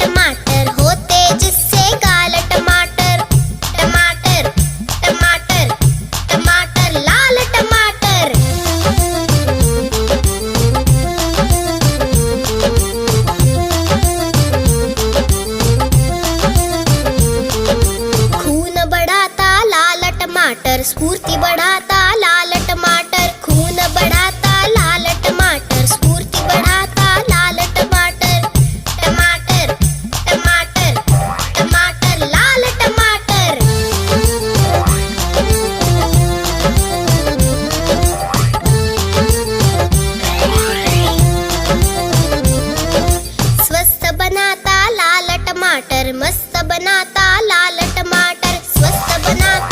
टमाटर होते जिससे गाल टमाटर। टमाटर टमाटर टमाटर लाल टमाटर। खून बढ़ाता लाल टमाटर, स्फूर्ति बढ़ाता लाल टमाटर। खून बढ़ाता लाल टमाटर, स्फूर्ति बढ़ाता लाल टमाटर। टमाटर टमाटर टमाटर लाल टमाटर। स्वस्थ बनाता लाल टमाटर, मस्त बनाता लाल टमाटर। स्वस्थ बनाता